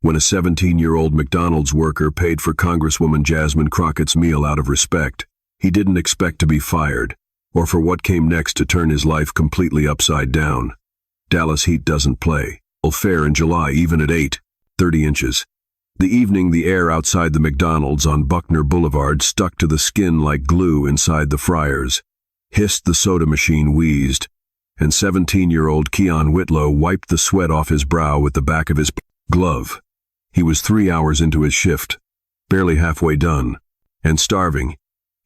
when a 17-year-old McDonald's worker paid for Congresswoman Jasmine Crockett's meal out of respect. He didn't expect to be fired, or for what came next to turn his life completely upside down. Dallas heat doesn't play. Fair in July, even at 8:30 inches. The evening, the air outside the McDonald's on Buckner Boulevard stuck to the skin like glue inside the fryers. Hissed, the soda machine wheezed, and 17-year-old Keon Whitlow wiped the sweat off his brow with the back of his glove. He was 3 hours into his shift, barely halfway done, and starving.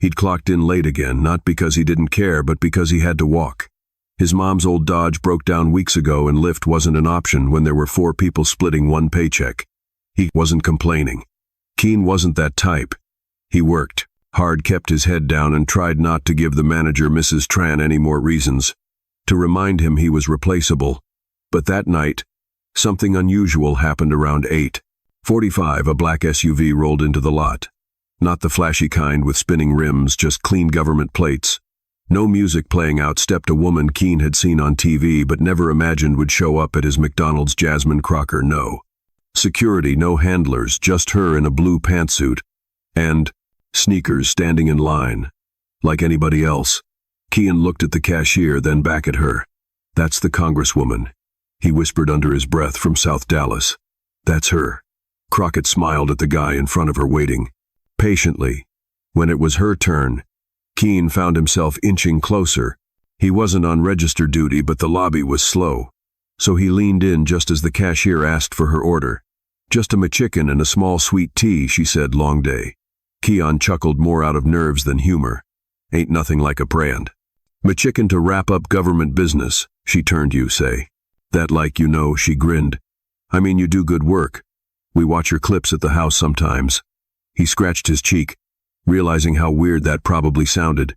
He'd clocked in late again, not because he didn't care, but because he had to walk. His mom's old Dodge broke down weeks ago and Lyft wasn't an option when there were 4 people splitting one paycheck. He wasn't complaining. Keen wasn't that type. He worked hard, kept his head down, and tried not to give the manager, Mrs. Tran, any more reasons to remind him he was replaceable. But that night, something unusual happened around 8:45. A black SUV rolled into the lot. Not the flashy kind with spinning rims, just clean government plates. No music playing out stepped a woman Keen had seen on TV but never imagined would show up at his McDonald's. Jasmine Crockett. No security, no handlers, just her in a blue pantsuit and sneakers, standing in line like anybody else. Keon looked at the cashier, then back at her. "That's the Congresswoman," he whispered under his breath, "from South Dallas. That's her." Crockett smiled at the guy in front of her, waiting patiently. When it was her turn, Keene found himself inching closer. He wasn't on register duty, but the lobby was slow, so he leaned in just as the cashier asked for her order. "Just a McChicken and a small sweet tea," she said. "Long day." Keon chuckled, more out of nerves than humor. "Ain't nothing like a brand. McChicken to wrap up government business." She turned. "You say that like you know," she grinned. "I mean, you do good work. We watch your clips at the house sometimes." He scratched his cheek, realizing how weird that probably sounded.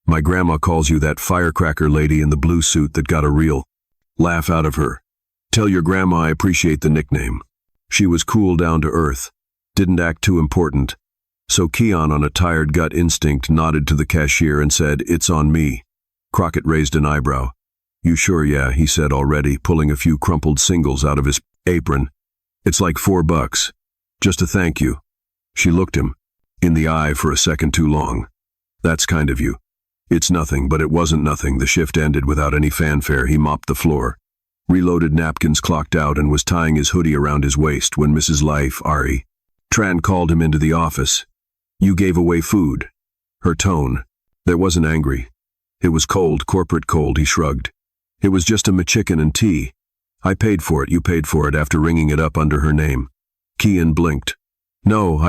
"My grandma calls you that firecracker lady in the blue suit that got a real laugh out of her. Tell your grandma I appreciate the nickname." She was cool, down to earth, didn't act too important. So Keon, on a tired gut instinct, nodded to the cashier and said, "It's on me." Crockett raised an eyebrow. "You sure?" "Yeah," he said, already pulling a few crumpled singles out of his apron. "It's like $4. Just a thank you." She looked him in the eye for a second too long. "That's kind of you." "It's nothing," but it wasn't nothing. The shift ended without any fanfare. He mopped the floor, reloaded napkins, clocked out, and was tying his hoodie around his waist when Mrs. Life, Ari Tran, called him into the office. "You gave away food." Her tone, there wasn't angry. It was cold, corporate cold. He shrugged. "It was just a McChicken and tea. I paid for it." "You paid for it?" After ringing it up under her name. Keon blinked. "No,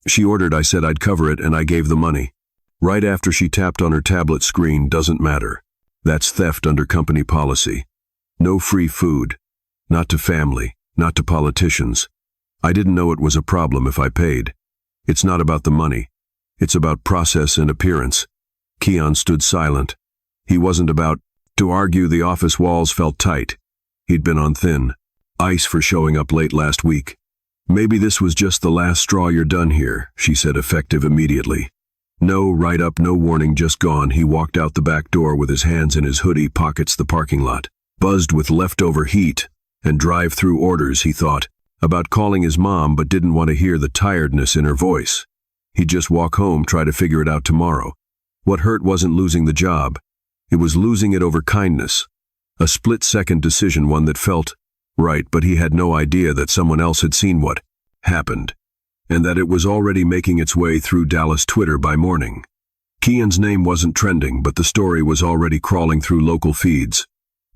she ordered, I said I'd cover it, and I gave the money." Right after she tapped on her tablet screen. "Doesn't matter. That's theft under company policy. No free food. Not to family, not to politicians. I didn't know it was a problem if I paid. It's not about the money. It's about process and appearance." Keon stood silent. He wasn't about to argue. The office walls felt tight. He'd been on thin ice for showing up late last week. "Maybe this was just the last straw. You're done here," she said, effective immediately. No write-up, no warning, just gone. He walked out the back door with his hands in his hoodie pockets. The parking lot buzzed with leftover heat and drive-through orders. He thought about calling his mom, but didn't want to hear the tiredness in her voice. He'd just walk home, try to figure it out tomorrow. What hurt wasn't losing the job. It was losing it over kindness. A split-second decision, one that felt right, but he had no idea that someone else had seen what happened, and that it was already making its way through Dallas Twitter by morning. Keon's name wasn't trending, but the story was already crawling through local feeds.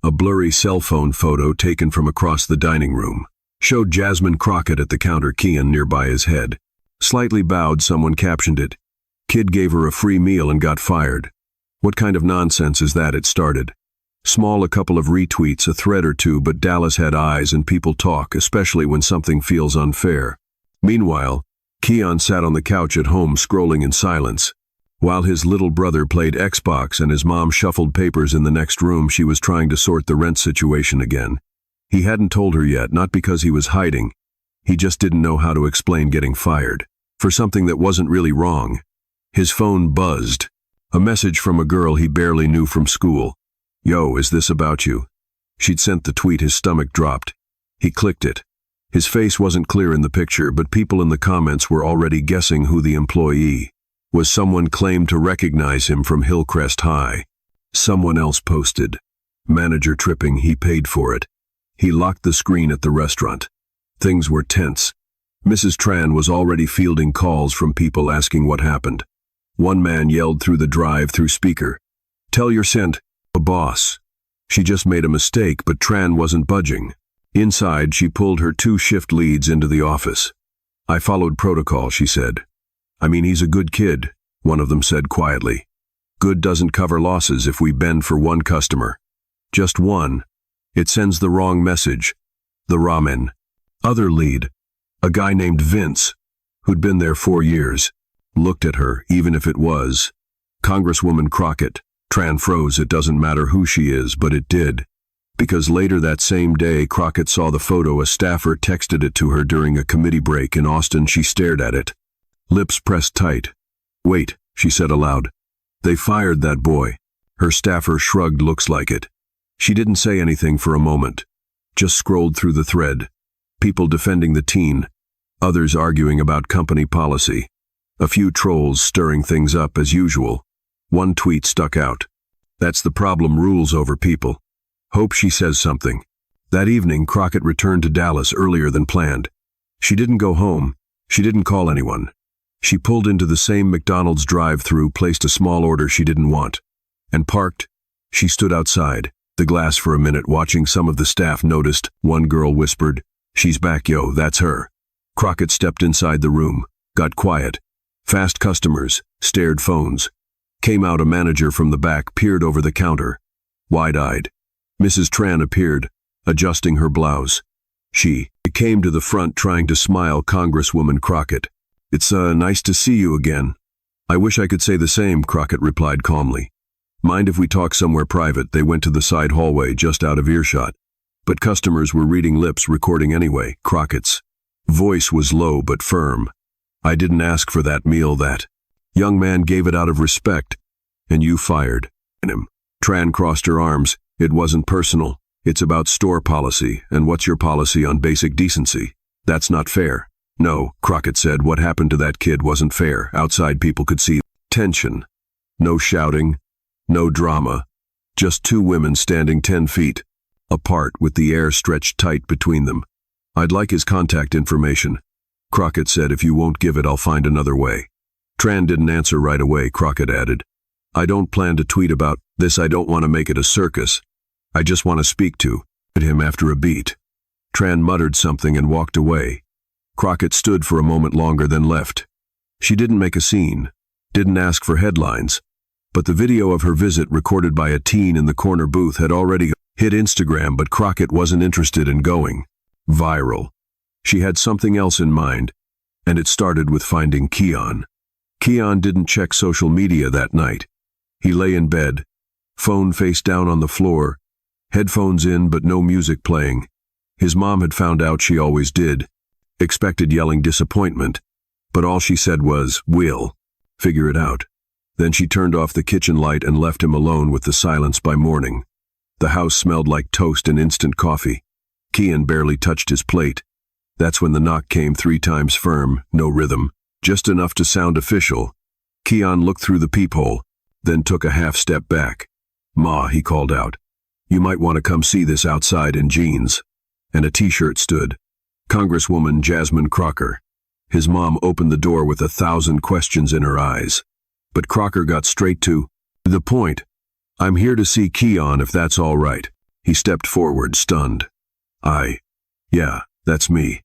A blurry cell phone photo taken from across the dining room showed Jasmine Crockett at the counter, Keon nearby his head. Slightly bowed, someone captioned it, "Kid gave her a free meal and got fired." What kind of nonsense is that? It started small, a couple of retweets, a thread or two, but Dallas had eyes and people talk, especially when something feels unfair. Meanwhile, Keon sat on the couch at home scrolling in silence. While his little brother played Xbox and his mom shuffled papers in the next room, she was trying to sort the rent situation again. He hadn't told her yet, not because he was hiding. He just didn't know how to explain getting fired for something that wasn't really wrong. His phone buzzed. A message from a girl he barely knew from school. "Yo, is this about you?" She'd sent the tweet. His stomach dropped. He clicked it. His face wasn't clear in the picture, but people in the comments were already guessing who the employee was. Someone claimed to recognize him from Hillcrest High. Someone else posted, "Manager tripping, he paid for it." He locked the screen at the restaurant. Things were tense. Mrs. Tran was already fielding calls from people asking what happened. One man yelled through the drive-through speaker, "Tell your sent, a boss." She just made a mistake, but Tran wasn't budging. Inside, she pulled her 2 shift leads into the office. "I followed protocol," she said. "I mean, he's a good kid," one of them said quietly. "Good doesn't cover losses if we bend for one customer. Just one. It sends the wrong message." The ramen. Other lead, a guy named Vince, who'd been there 4 years, looked at her, even if it was Congresswoman Crockett. Tran froze. It doesn't matter who she is, but it did. Because later that same day, Crockett saw the photo. A staffer texted it to her during a committee break in Austin. She stared at it, lips pressed tight. "Wait," she said aloud. "They fired that boy." Her staffer shrugged. "Looks like it." She didn't say anything for a moment, just scrolled through the thread. People defending the teen, others arguing about company policy. A few trolls stirring things up as usual. One tweet stuck out. "That's the problem, rules over people. Hope she says something." That evening, Crockett returned to Dallas earlier than planned. She didn't go home. She didn't call anyone. She pulled into the same McDonald's drive-through, placed a small order she didn't want, and parked. She stood outside the glass for a minute, watching. Some of the staff noticed. One girl whispered, "She's back, yo, that's her." Crockett stepped inside the room, got quiet. Fast customers, stared phones. Came out. A manager from the back peered over the counter, wide-eyed. Mrs. Tran appeared, adjusting her blouse. She came to the front, trying to smile. "Congresswoman Crockett, it's nice to see you again." "I wish I could say the same," Crockett replied calmly. "Mind if we talk somewhere private?" They went to the side hallway, just out of earshot. But customers were reading lips, recording anyway. Crockett's voice was low but firm. "I didn't ask for that meal. That young man gave it out of respect, and you fired him." Tran crossed her arms. "It wasn't personal. It's about store policy, and what's your policy on basic decency? That's not fair." "No," Crockett said, "what happened to that kid wasn't fair." Outside, people could see tension. No shouting, no drama. Just 2 women standing 10 feet apart with the air stretched tight between them. "I'd like his contact information," Crockett said. "If you won't give it, I'll find another way." Tran didn't answer right away. Crockett added, "I don't plan to tweet about this. I don't want to make it a circus. I just want to speak to him after a beat." Tran muttered something and walked away. Crockett stood for a moment longer, then left. She didn't make a scene, didn't ask for headlines, but the video of her visit, recorded by a teen in the corner booth, had already hit Instagram. But Crockett wasn't interested in going viral. She had something else in mind, and it started with finding Keon. Keon didn't check social media that night. He lay in bed, phone face down on the floor, headphones in but no music playing. His mom had found out. She always did. Expected yelling disappointment, but all she said was, "We'll figure it out." Then she turned off the kitchen light and left him alone with the silence. By morning, the house smelled like toast and instant coffee. Keon barely touched his plate. That's when the knock came, 3 times firm, no rhythm, just enough to sound official. Keon looked through the peephole, then took a half step back. "Ma," he called out, "you might want to come see this." Outside, in jeans and a t-shirt, stood Congresswoman Jasmine Crockett. His mom opened the door with 1,000 questions in her eyes. But Crocker got straight to the point. "I'm here to see Keon, if that's all right." He stepped forward, stunned. Yeah, that's me.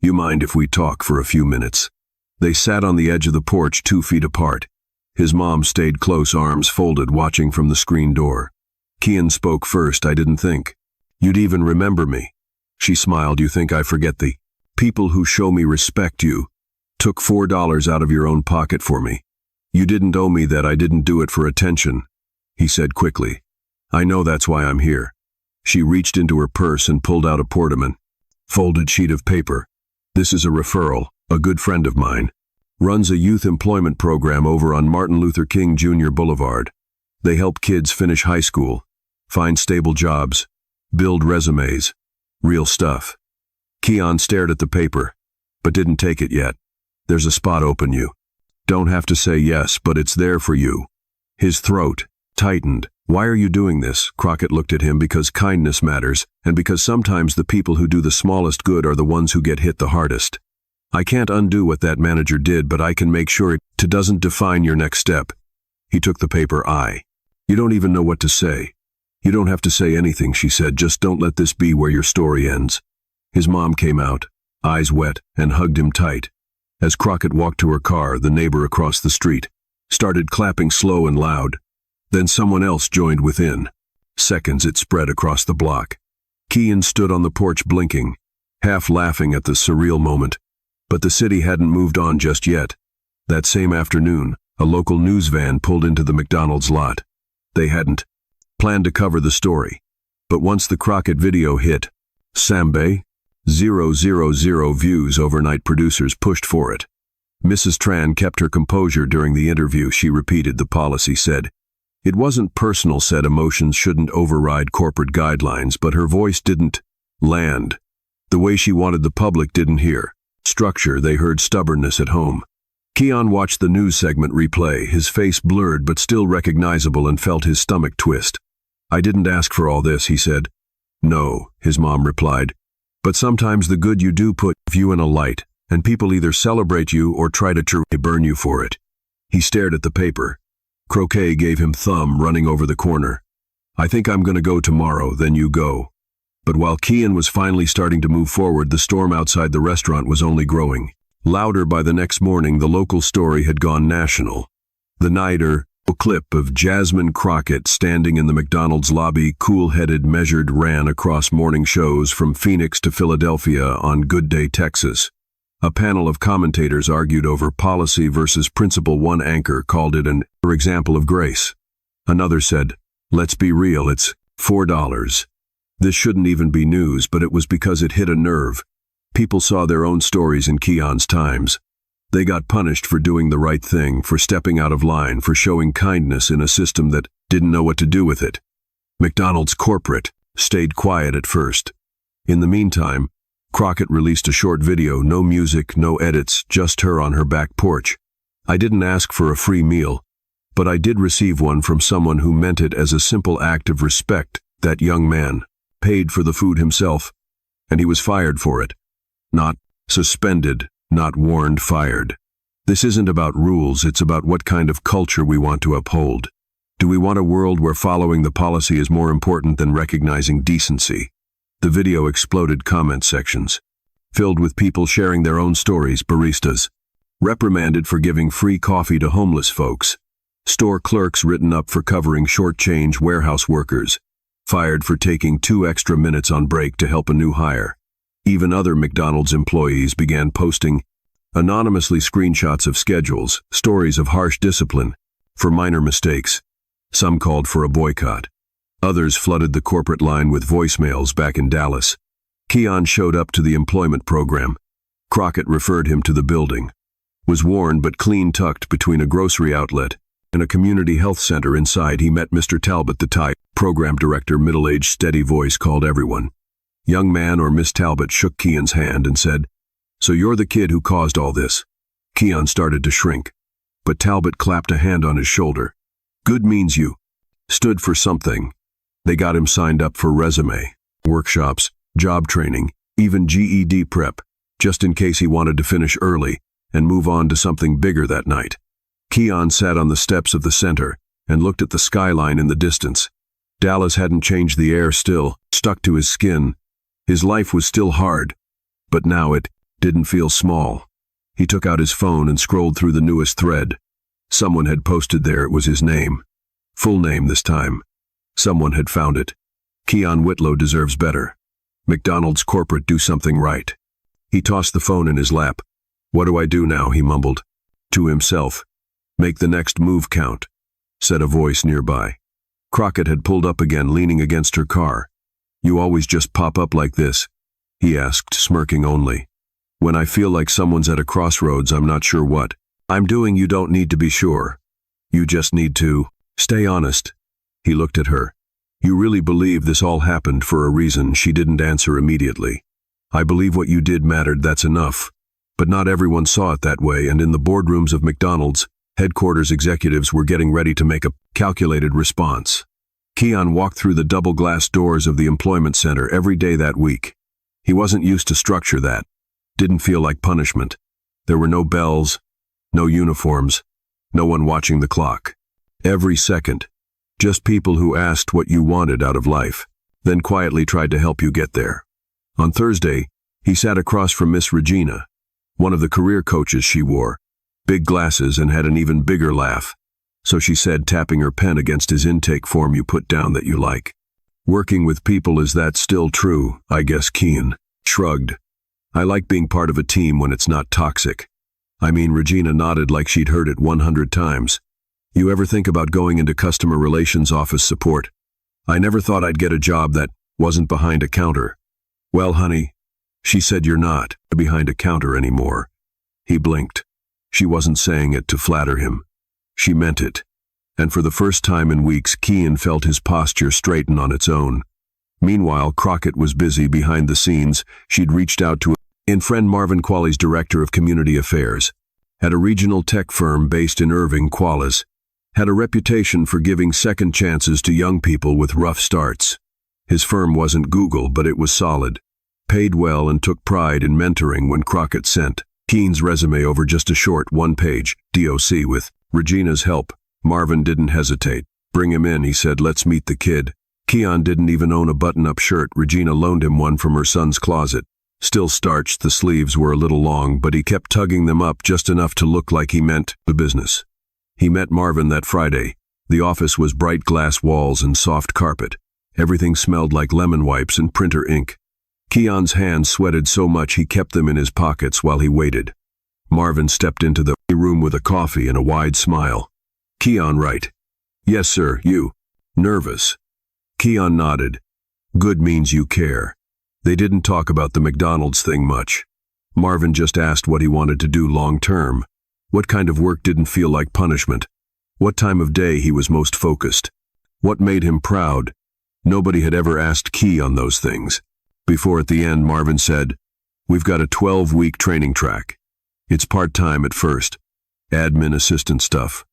You mind if we talk for a few minutes?" They sat on the edge of the porch, 2 feet apart. His mom stayed close, arms folded, watching from the screen door. Keon spoke first. "I didn't think you'd even remember me." She smiled. "You think I forget the people who show me respect? You took $4 out of your own pocket for me. You didn't owe me that. I didn't do it for attention," he said quickly. "I know, that's why I'm here." She reached into her purse and pulled out a portman, folded sheet of paper. "This is a referral. A good friend of mine runs a youth employment program over on Martin Luther King Jr. Boulevard. They help kids finish high school, find stable jobs, build resumes. Real stuff." Keon stared at the paper, but didn't take it yet. There's a spot open you. Don't have to say yes, but it's there for you. His throat tightened. Why are you doing this? Crockett looked at him because kindness matters, and because sometimes the people who do the smallest good are the ones who get hit the hardest. I can't undo what that manager did, but I can make sure it doesn't define your next step. He took the paper. You don't even know what to say. You don't have to say anything, she said. Just don't let this be where your story ends. His mom came out, eyes wet, and hugged him tight. As Crockett walked to her car, the neighbor across the street started clapping slow and loud. Then someone else joined within. Seconds it spread across the block. Keon stood on the porch blinking, half laughing at the surreal moment. But the city hadn't moved on just yet. That same afternoon, a local news van pulled into the McDonald's lot. They hadn't planned to cover the story. But once the Crockett video hit, Sambe, 000 views overnight, producers pushed for it. Mrs. Tran kept her composure during the interview. She repeated the policy, said, "It wasn't personal," said emotions shouldn't override corporate guidelines, but her voice didn't land. The way she wanted the public didn't hear structure, they heard stubbornness at home. Keon watched the news segment replay, his face blurred but still recognizable, and felt his stomach twist. "I didn't ask for all this," he said. "No," his mom replied, "but sometimes the good you do put you in a light, and people either celebrate you or try to burn you for it." He stared at the paper. Croquet gave him thumb, running over the corner. "I think I'm going to go tomorrow, then you go." But while Keon was finally starting to move forward, the storm outside the restaurant was only growing. Louder. By the next morning, the local story had gone national. The nighter clip of Jasmine Crockett standing in the McDonald's lobby, cool-headed, measured, ran across morning shows from Phoenix to Philadelphia on Good Day, Texas. A panel of commentators argued over policy versus principle. One anchor called it an example of grace. Another said, "Let's be real, it's $4. This shouldn't even be news," but it was because it hit a nerve. People saw their own stories in Keon's times. They got punished for doing the right thing, for stepping out of line, for showing kindness in a system that didn't know what to do with it. McDonald's corporate stayed quiet at first. In the meantime, Crockett released a short video, no music, no edits, just her on her back porch. "I didn't ask for a free meal, but I did receive one from someone who meant it as a simple act of respect. That young man paid for the food himself, and he was fired for it. Not suspended, not warned, fired. This isn't about rules, it's about what kind of culture we want to uphold. Do we want a world where following the policy is more important than recognizing decency?" The video exploded comment sections, filled with people sharing their own stories. Baristas reprimanded for giving free coffee to homeless folks. Store clerks written up for covering short change. Warehouse workers fired for taking 2 extra minutes on break to help a new hire. Even other McDonald's employees began posting anonymously screenshots of schedules, stories of harsh discipline for minor mistakes. Some called for a boycott. Others flooded the corporate line with voicemails back in Dallas. Keon showed up to the employment program. Crockett referred him to the building. Was worn but clean, tucked between a grocery outlet and a community health center. Inside, he met Mr. Talbot, the Thai program director. Middle-aged, steady voice called everyone. "Young man," or Miss Talbot shook Keon's hand and said, "So you're the kid who caused all this?" Keon started to shrink, but Talbot clapped a hand on his shoulder. "Good means you stood for something." They got him signed up for resume workshops, job training, even GED prep, just in case he wanted to finish early and move on to something bigger that night. Keon sat on the steps of the center and looked at the skyline in the distance. Dallas hadn't changed. The air still stuck to his skin. His life was still hard, but now it didn't feel small. He took out his phone and scrolled through the newest thread. Someone had posted there. It was his name. Full name this time. Someone had found it. "Keon Whitlow deserves better. McDonald's corporate, do something right." He tossed the phone in his lap. "What do I do now?" he mumbled to himself. "Make the next move count," said a voice nearby. Crockett had pulled up again, leaning against her car. "You always just pop up like this?" he asked, smirking only. "When I feel like someone's at a crossroads, I'm not sure what I'm doing. You don't need to be sure. You just need to stay honest." He looked at her. "You really believe this all happened for a reason?" She didn't answer immediately. I believe what you did mattered, that's enough. But not everyone saw it that way, and in the boardrooms of McDonald's, headquarters executives were getting ready to make a calculated response. Keon walked through the double glass doors of the employment center every day that week. He wasn't used to structure that. Didn't feel like punishment. There were no bells, no uniforms, no one watching the clock. Every second, just people who asked what you wanted out of life, then quietly tried to help you get there. On Thursday, he sat across from Miss Regina, one of the career coaches. She wore big glasses and had an even bigger laugh. So she said, tapping her pen against his intake form, "You put down that you like working with people, is that still true?" "I guess." Keon shrugged. "I like being part of a team when it's not toxic." "I mean," Regina nodded like she'd heard it 100 times. "You ever think about going into customer relations office support?" "I never thought I'd get a job that wasn't behind a counter." "Well, honey," she said, "you're not behind a counter anymore." He blinked. She wasn't saying it to flatter him. She meant it. And for the first time in weeks, Keon felt his posture straighten on its own. Meanwhile, Crockett was busy behind the scenes. She'd reached out to friend Marvin Qualley's director of community affairs. At a regional tech firm based in Irving, Qualley's had a reputation for giving second chances to young people with rough starts. His firm wasn't Google, but it was solid, paid well, and took pride in mentoring. When Crockett sent Keon's resume over, just a short one-page DOC with Regina's help, Marvin didn't hesitate. "Bring him in," he said. "Let's meet the kid." Keon didn't even own a button-up shirt. Regina loaned him one from her son's closet. Still starched, the sleeves were a little long, but he kept tugging them up just enough to look like he meant the business. He met Marvin that Friday. The office was bright glass walls and soft carpet. Everything smelled like lemon wipes and printer ink. Keon's hands sweated so much he kept them in his pockets while he waited. Marvin stepped into the room with a coffee and a wide smile. "Keon, right?" "Yes, sir." "You nervous?" Keon nodded. "Good, means you care." They didn't talk about the McDonald's thing much. Marvin just asked what he wanted to do long term. What kind of work didn't feel like punishment? What time of day he was most focused? What made him proud? Nobody had ever asked Keon those things. Before at the end, Marvin said, "We've got a 12-week training track. It's part-time at first. Admin assistant stuff.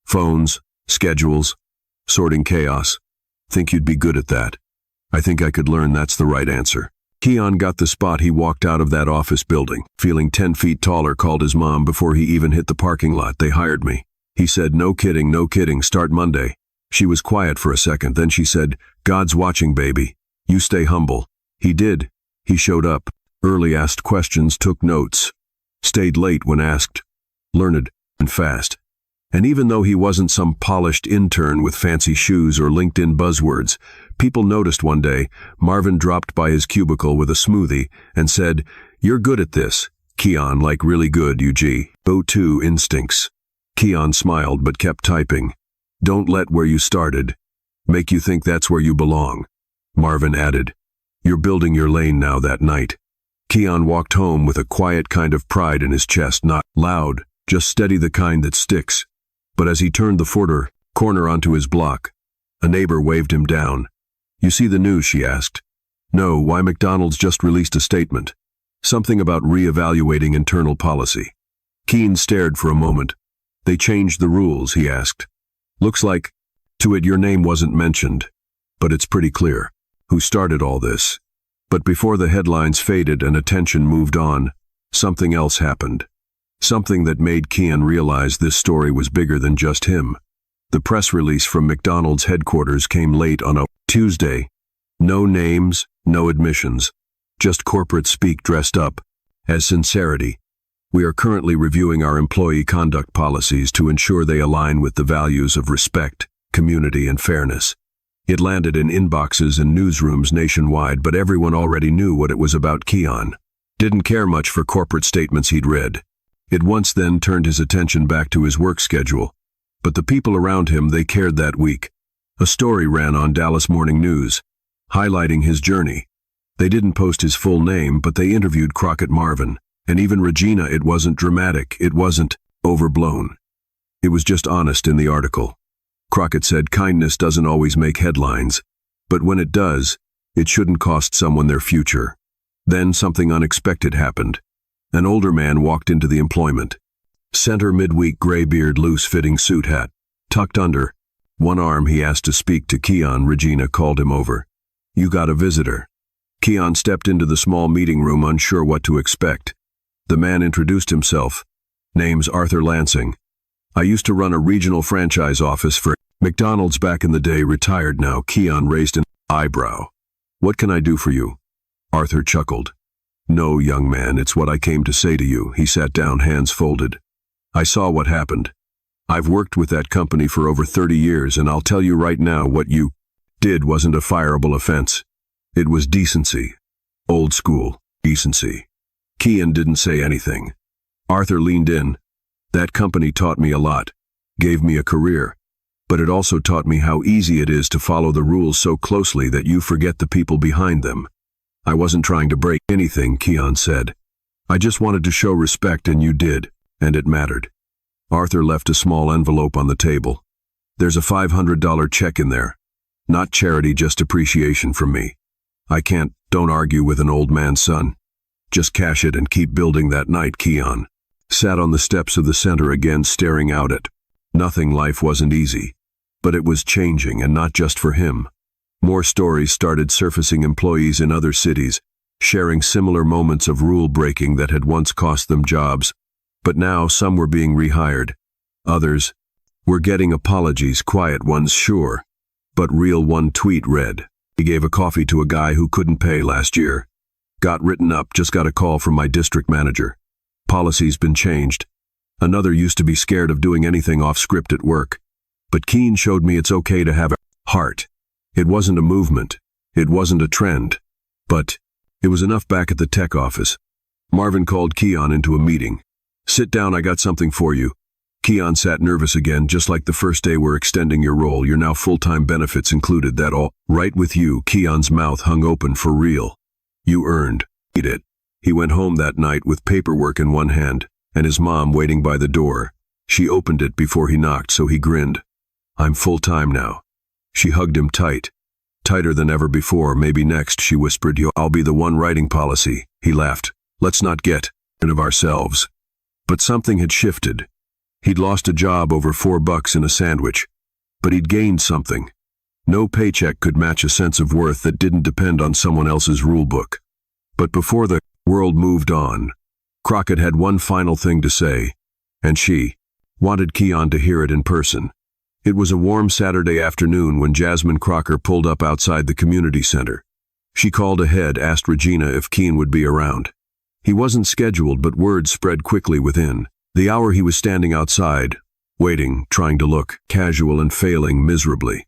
Phones, schedules, sorting chaos. Think you'd be good at that?" "I think I could learn." "That's the right answer." Keon got the spot. He walked out of that office building, feeling 10 feet taller, called his mom before he even hit the parking lot. "They hired me." He said, "No kidding, no kidding. Start Monday." She was quiet for a second, then she said, "God's watching, baby. You stay humble." He did. He showed up early, asked questions, took notes, stayed late when asked, learned and fast. And even though he wasn't some polished intern with fancy shoes or LinkedIn buzzwords, people noticed. One day, Marvin dropped by his cubicle with a smoothie and said, "You're good at this." Keon, like really good, O2 instincts. Keon smiled but kept typing. "Don't let where you started make you think that's where you belong." Marvin added, "You're building your lane now." That night, Keon walked home with a quiet kind of pride in his chest, not loud, just steady, the kind that sticks. But as he turned the corner onto his block, a neighbor waved him down. "You see the news?" she asked. "No, why?" "McDonald's just released a statement. Something about reevaluating internal policy." Keon stared for a moment. "They changed the rules?" he asked. "Looks like to it. Your name wasn't mentioned, but it's pretty clear who started all this." But before the headlines faded and attention moved on, something else happened. Something that made Keon realize this story was bigger than just him. The press release from McDonald's headquarters came late on a Tuesday. No names, no admissions, just corporate speak dressed up as sincerity. "We are currently reviewing our employee conduct policies to ensure they align with the values of respect, community, and fairness." It landed in inboxes and newsrooms nationwide, but everyone already knew what it was about. Keon didn't care much for corporate statements he'd read. It once then turned his attention back to his work schedule. But the people around him, they cared. That week, a story ran on Dallas Morning News, highlighting his journey. They didn't post his full name, but they interviewed Crockett, Marvin, and even Regina. It wasn't dramatic. It wasn't overblown. It was just honest in the article. Crockett said, "Kindness doesn't always make headlines, but when it does, it shouldn't cost someone their future." Then something unexpected happened. An older man walked into the employment center, midweek, gray-beard, loose-fitting suit hat, tucked under one arm. He asked to speak to Keon. Regina called him over. "You got a visitor." Keon stepped into the small meeting room, unsure what to expect. The man introduced himself. "Name's Arthur Lansing. I used to run a regional franchise office for McDonald's back in the day, retired now." Keon raised an eyebrow. "What can I do for you?" Arthur chuckled. "No, young man, it's what I came to say to you." He sat down, hands folded. "I saw what happened. I've worked with that company for over 30 years, and I'll tell you right now, what you did wasn't a fireable offense. It was decency. Old school decency." Keon didn't say anything. Arthur leaned in. "That company taught me a lot, gave me a career, but it also taught me how easy it is to follow the rules so closely that you forget the people behind them." "I wasn't trying to break anything," Keon said. "I just wanted to show respect, and you did, and it mattered." Arthur left a small envelope on the table. "There's a $500 check in there. Not charity, just appreciation from me. Don't argue with an old man's son. Just cash it and keep building." That night, Keon sat on the steps of the center again, staring out at nothing. Life wasn't easy, but it was changing, and not just for him. More stories started surfacing, employees in other cities sharing similar moments of rule breaking that had once cost them jobs. But now some were being rehired. Others were getting apologies, quiet ones, sure, but real. One tweet read, "He gave a coffee to a guy who couldn't pay last year. Got written up, just got a call from my district manager. Policy's been changed." Another, "Used to be scared of doing anything off script at work, but Keene showed me it's okay to have a heart." It wasn't a movement, it wasn't a trend, but it was enough. Back at the tech office, Marvin called Keon into a meeting. "Sit down, I got something for you." Keon sat, nervous again. "Just like the first day, we're extending your role. You're now full-time, benefits included. That all right with you?" Keon's mouth hung open. "For real. You earned it." He went home that night with paperwork in one hand, and his mom waiting by the door. She opened it before he knocked, so he grinned. "I'm full-time now." She hugged him tight, tighter than ever before. "Maybe next," she whispered, "I'll be the one writing policy." He laughed. "Let's not get rid of ourselves." But something had shifted. He'd lost a job over $4 in a sandwich, but he'd gained something. No paycheck could match a sense of worth that didn't depend on someone else's rulebook. But before the world moved on, Crockett had one final thing to say, and she wanted Keon to hear it in person. It was a warm Saturday afternoon when Jasmine Crockett pulled up outside the community center. She called ahead, asked Regina if Keon would be around. He wasn't scheduled, but word spread quickly within the hour. He was standing outside, waiting, trying to look casual and failing miserably.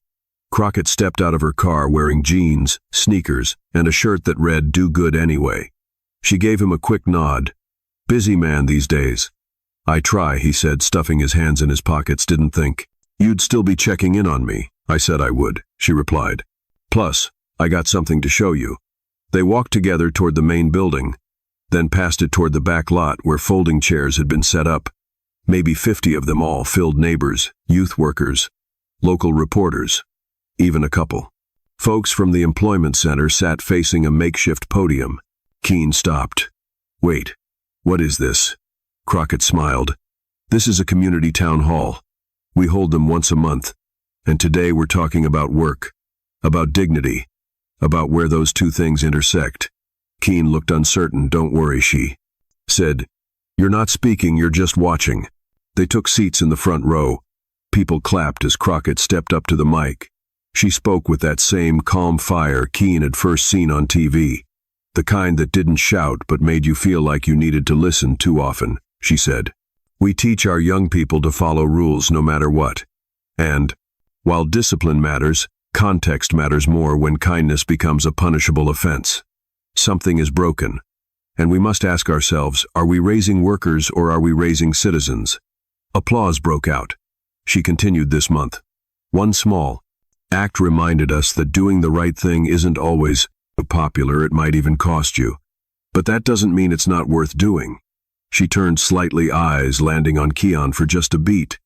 Crockett stepped out of her car wearing jeans, sneakers, and a shirt that read, "Do good anyway." She gave him a quick nod. "Busy man these days." "I try," he said, stuffing his hands in his pockets. "Didn't think you'd still be checking in on me." "I said I would," she replied. "Plus, I got something to show you." They walked together toward the main building, then passed it toward the back lot where folding chairs had been set up. Maybe 50 of them, all filled. Neighbors, youth workers, local reporters, even a couple folks from the employment center sat facing a makeshift podium. Keene stopped. "Wait, what is this?" Crockett smiled. "This is a community town hall. We hold them once a month, and today we're talking about work, about dignity, about where those two things intersect." Keene looked uncertain. "Don't worry," she said. "You're not speaking, you're just watching." They took seats in the front row. People clapped as Crockett stepped up to the mic. She spoke with that same calm fire Keene had first seen on TV. The kind that didn't shout but made you feel like you needed to listen. "Too often," she said, "we teach our young people to follow rules no matter what. And while discipline matters, context matters more when kindness becomes a punishable offense. Something is broken, and we must ask ourselves, are we raising workers or are we raising citizens?" Applause broke out. She continued, "This month, one small act reminded us that doing the right thing isn't always popular. It might even cost you. But that doesn't mean it's not worth doing." She turned slightly, eyes landing on Keon for just a beat.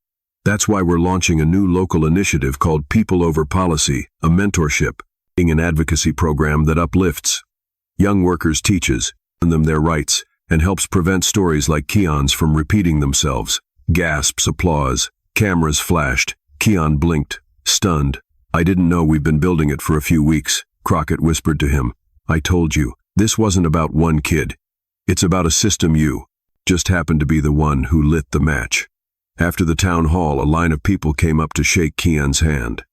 "That's why we're launching a new local initiative called People Over Policy, a mentorship, an advocacy program that uplifts Young workers teaches them their rights and helps prevent stories like Keon's from repeating themselves. Gasps, applause, cameras flashed. Keon blinked, stunned. I didn't know we've been building it for a few weeks, Crockett whispered to him. I told you, this wasn't about one kid. It's about a system. You just happened to be the one who lit the match. After the town hall, a line of people came up to shake Keon's hand.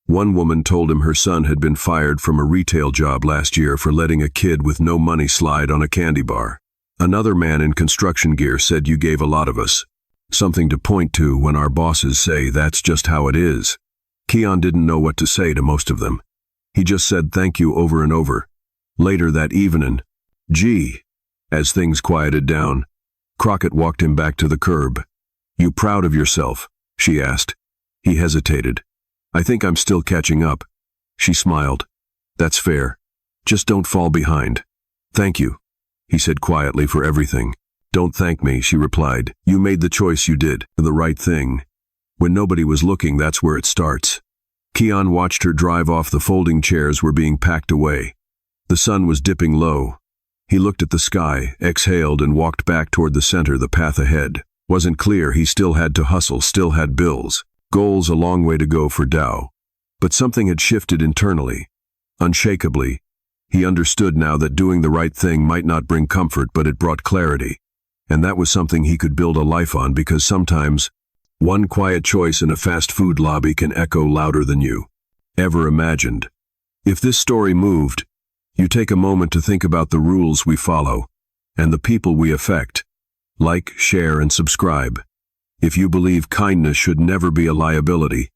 One woman told him her son had been fired from a retail job last year for letting a kid with no money slide on a candy bar. Another man in construction gear said, you gave a lot of us something to point to when our bosses say that's just how it is. Keon didn't know what to say to most of them. He just said thank you over and over. Later that evening, as things quieted down, Crockett walked him back to the curb. You proud of yourself? She asked. He hesitated. I think I'm still catching up. She smiled. That's fair. Just don't fall behind. Thank you, he said quietly, for everything. Don't thank me, she replied. You made the choice you did, the right thing. When nobody was looking, that's where it starts. Keon watched her drive off. The folding chairs were being packed away. The sun was dipping low. He looked at the sky, exhaled, and walked back toward the center. The path ahead wasn't clear. He still had to hustle, still had bills, goals, a long way to go for Dow. But something had shifted internally. Unshakably, he understood now that doing the right thing might not bring comfort, but it brought clarity. And that was something he could build a life on, because sometimes one quiet choice in a fast food lobby can echo louder than you ever imagined. If this story moved, you take a moment to think about the rules we follow and the people we affect. Like, share, and subscribe. If you believe kindness should never be a liability,